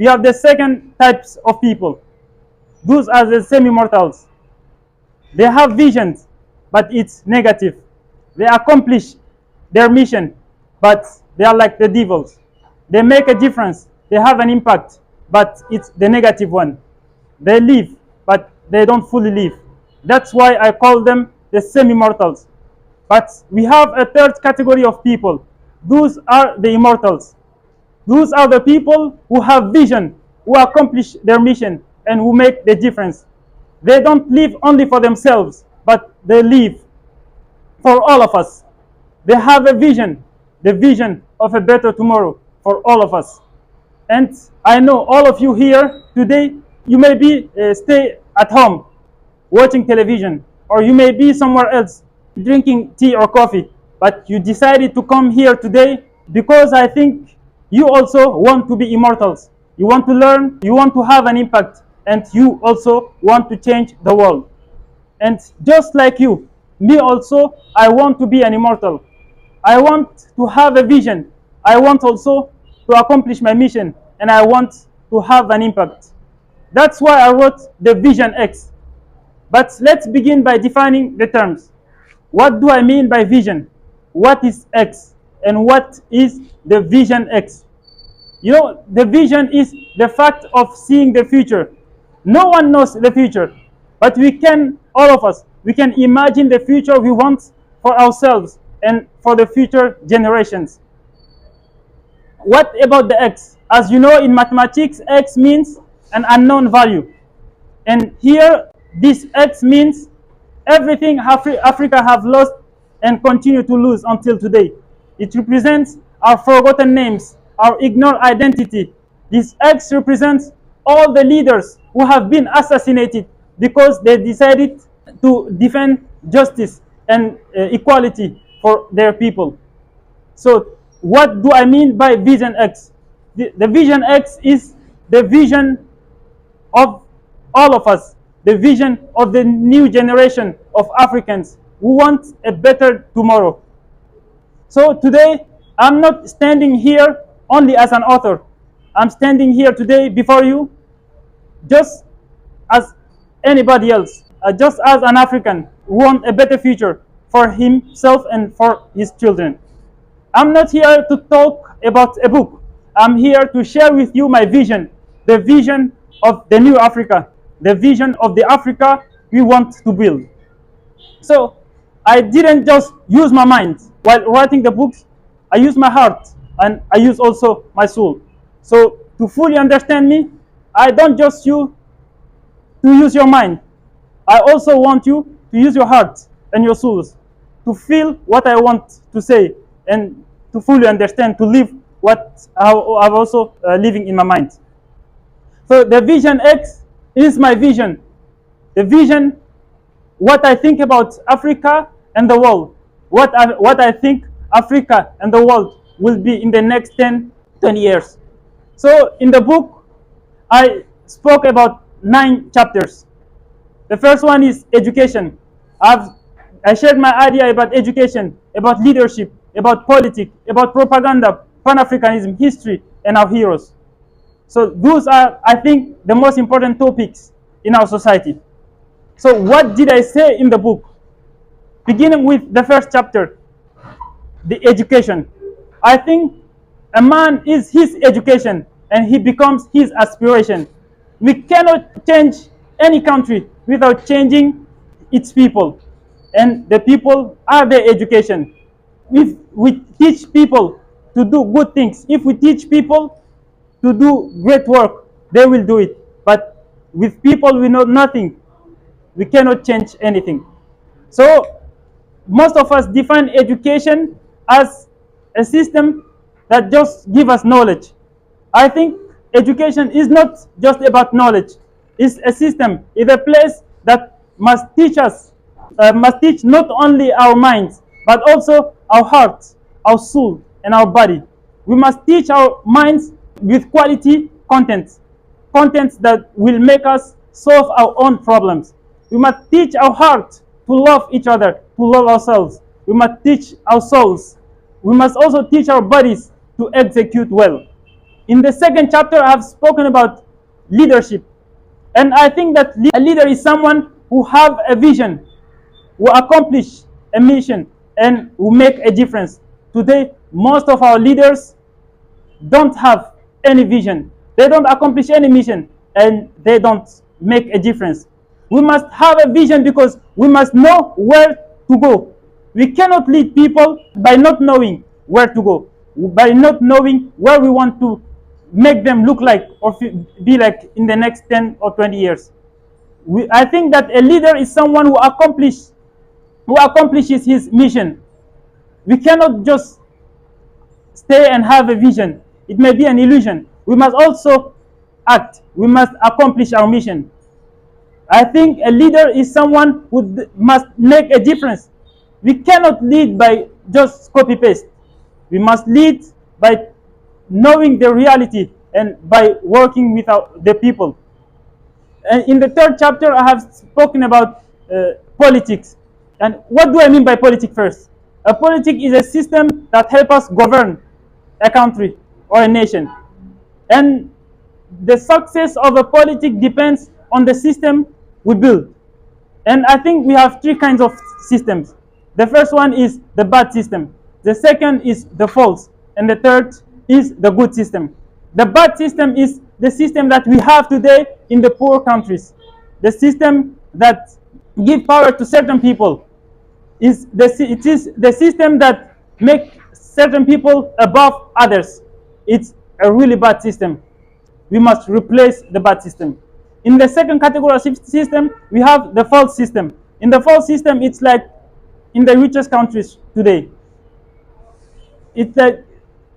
We have the second types of people. Those are the semi-mortals. They have visions, but it's negative. They accomplish their mission, but they are like the devils. They make a difference. They have an impact, but it's the negative one. They live, but they don't fully live. That's why I call them the semi-mortals. But we have a third category of people. Those are the immortals. Those are the people who have vision, who accomplish their mission, and who make the difference. They don't live only for themselves, but they live for all of us. They have a vision, the vision of a better tomorrow for all of us. And I know all of you here today, you may be stay at home watching television, or you may be somewhere else drinking tea or coffee, but you decided to come here today because I think you also want to be immortals. You want to learn, you want to have an impact, and you also want to change the world. And just like you, me also, I want to be an immortal. I want to have a vision. I want also to accomplish my mission, and I want to have an impact. That's why I wrote the Vision X. But let's begin by defining the terms. What do I mean by vision? What is X? And what is the Vision X? You know, the vision is the fact of seeing the future. No one knows the future, but we can, all of us, we can imagine the future we want for ourselves and for the future generations. What about the X? As you know, in mathematics, X means an unknown value. And here, this X means everything Africa have lost and continue to lose until today. It represents our forgotten names, our ignored identity. This X represents all the leaders who have been assassinated because they decided to defend justice and equality for their people. So what do I mean by Vision X? The Vision X is the vision of all of us, the vision of the new generation of Africans who want a better tomorrow. So today, I'm not standing here only as an author. I'm standing here today before you just as anybody else, just as an African who wants a better future for himself and for his children. I'm not here to talk about a book. I'm here to share with you my vision, the vision of the new Africa, the vision of the Africa we want to build. So I didn't just use my mind while writing the books. I used my heart and I use also my soul. So to fully understand me, I don't just you to use your mind. I also want you to use your heart and your souls to feel what I want to say and to fully understand, to live what I'm also living in my mind. So the Vision X is my vision. The vision, what I think about Africa and the world. What I think Africa and the world will be in the next 10, 20 years. So in the book, I spoke about 9 chapters. The first one is education. I shared my idea about education, about leadership, about politics, about propaganda, Pan-Africanism, history, and our heroes. So those are, I think, the most important topics in our society. So what did I say in the book? Beginning with the first chapter, the education. I think a man is his education and he becomes his aspiration. We cannot change any country without changing its people. And the people are their education. If we teach people to do good things, if we teach people to do great work, they will do it. But with people we know nothing, we cannot change anything. So most of us define education as a system that just gives us knowledge. I think education is not just about knowledge. It's a system. It's a place that must teach us, must teach not only our minds, but also our hearts, our soul, and our body. We must teach our minds with quality contents that will make us solve our own problems. We must teach our heart to love each other, to love ourselves. We must teach our souls. We must also teach our bodies to execute well. In the second chapter, I have spoken about leadership. And I think that a leader is someone who have a vision, who accomplish a mission, and who make a difference. Today, most of our leaders don't have any vision. They don't accomplish any mission, and they don't make a difference. We must have a vision because we must know where to go. We cannot lead people by not knowing where to go, by not knowing where we want to make them look like or be like in the next 10 or 20 years. I think that a leader is someone who accomplishes his mission. We cannot just stay and have a vision. It may be an illusion. We must also act. We must accomplish our mission. I think a leader is someone who must make a difference. We cannot lead by just copy paste. We must lead by knowing the reality and by working with the people. And in the third chapter, I have spoken about politics. And what do I mean by politics first? A politic is a system that helps us govern a country or a nation. And the success of a politic depends on the system we build. And I think we have three kinds of systems. The first one is the bad system. The second is the false. And the third is the good system. The bad system is the system that we have today in the poor countries. The system that gives power to certain people. It is the system that makes certain people above others. It's a really bad system. We must replace the bad system. In the second category of system, we have the false system. In the false system, it's like in the richest countries today. It's like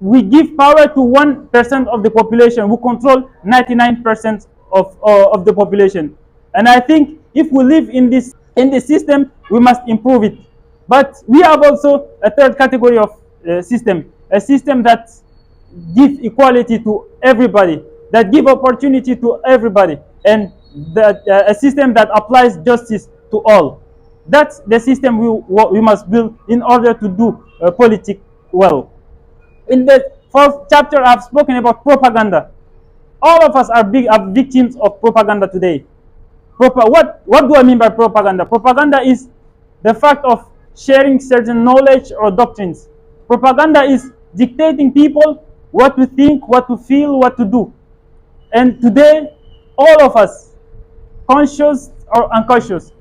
we give power to 1% of the population who control 99% of the population. And I think if we live in this system, we must improve it. But we have also a third category of system, a system that gives equality to everybody, that gives opportunity to everybody, and a system that applies justice to all. That's the system we must build in order to do politics well. In the fourth chapter, I've spoken about propaganda. All of us are victims of propaganda today. What do I mean by propaganda? Propaganda is the fact of sharing certain knowledge or doctrines. Propaganda is dictating people what to think, what to feel, what to do. And today, all of us, conscious or unconscious,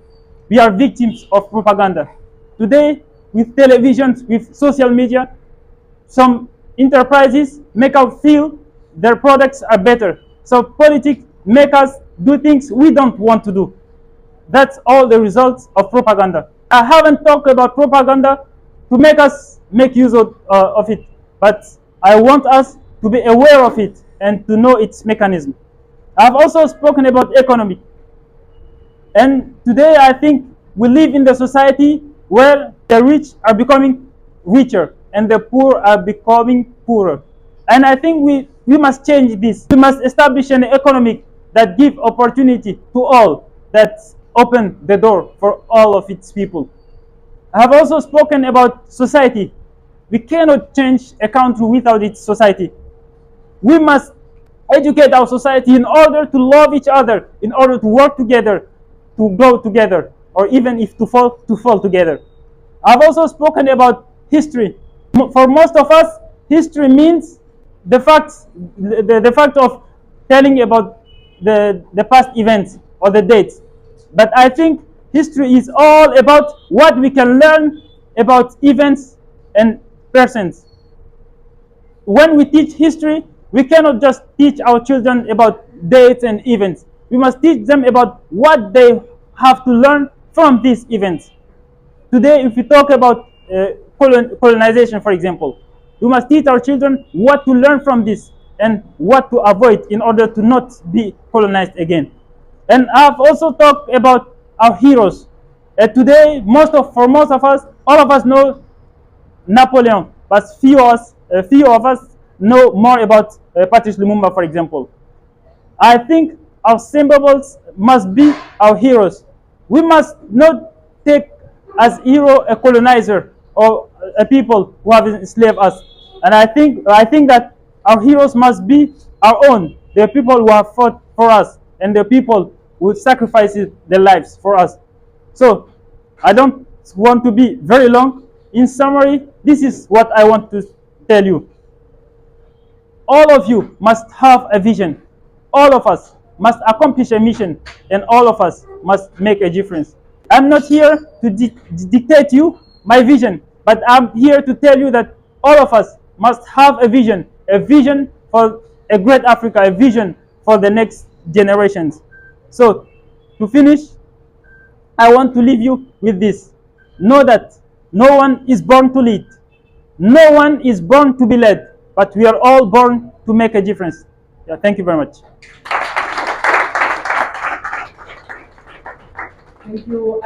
we are victims of propaganda. Today, with televisions, with social media, some enterprises make us feel their products are better. So politics make us do things we don't want to do. That's all the results of propaganda. I haven't talked about propaganda to make us make use of it, but I want us to be aware of it and to know its mechanism. I've also spoken about economy. And today I think we live in the society where the rich are becoming richer and the poor are becoming poorer. And I think we must change this. We must establish an economy that gives opportunity to all, that open the door for all of its people. I have also spoken about society. We cannot change a country without its society. We must educate our society in order to love each other, in order to work together, to grow together, or even if to fall together. I've also spoken about history. For most of us, history means the fact of telling about the past events or the dates. But I think history is all about what we can learn about events and persons. When we teach history, we cannot just teach our children about dates and events. We must teach them about what they have to learn from these events. Today, if we talk about colonization, for example, we must teach our children what to learn from this and what to avoid in order to not be colonized again. And I've also talked about our heroes. Today, for most of us, all of us know Napoleon, but few of us know more about Patrice Lumumba, for example. I think our symbols must be our heroes. We must not take as hero a colonizer or a people who have enslaved us. And I think that Our heroes must be our own, the people who have fought for us and the people who sacrificed their lives for us. So I don't want to be very long. In summary, this is what I want to tell you. All of you must have a vision. All of us must accomplish a mission, and all of us must make a difference. I'm not here to dictate you my vision, but I'm here to tell you that all of us must have a vision for a great Africa, a vision for the next generations. So, to finish, I want to leave you with this. Know that no one is born to lead. No one is born to be led, but we are all born to make a difference. Yeah, thank you very much. Thank you.